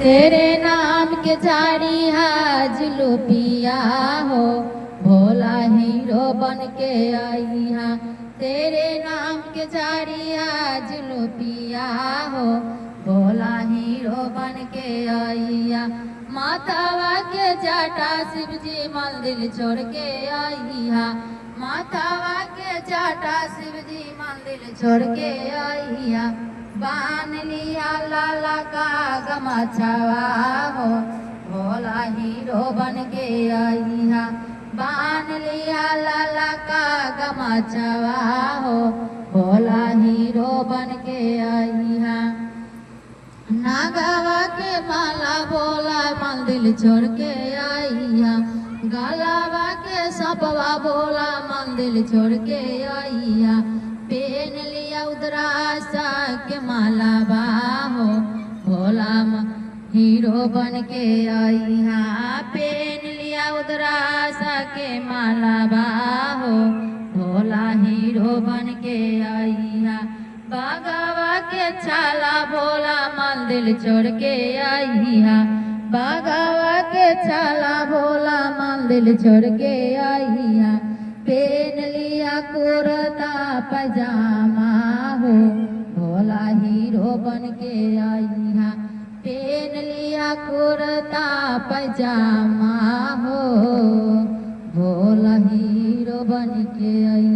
तेरे नाम के झाड़ी हाज लुपिया हो, भोला हीरो बन के आई हा। तेरे नाम के झाड़ी हाज लुपिया हो, भोला हीरो बन के आई हा। मातावा के जाटा शिव जी मंदिर छोड़ के आई हा। मातावा के जाटा शिव जी मंदिर छोड़ के आई हा। बान लिया लाला का गमछावा हो, भोला हीरो बन के आई हा। बान लिया लाला का गमछावा हो, भोला हीरो बन के आई हा। नागावा के माला भोला मंदिर छोड़ के आई हा। गलावा के सपवा भोला मंदिर छोड़ के आई हा। पेन लिया उदरासा के माला बाहो, भोला हीरो बन के आई हा। पेन लिया उदरासा के माला बाहो, भोला हीरो बन के आई हा। बागावा के छाला भोला मंदिर छोड़ के आई हा। बागावा के छाला भोला मंदिर छोड़ के आई हा। पेन लिया कुर्ता पजामा हो, भोला हीरो बन के आई हा। पेन लिया कुर्ता पजामा हो, भोला हीरो बन के आई।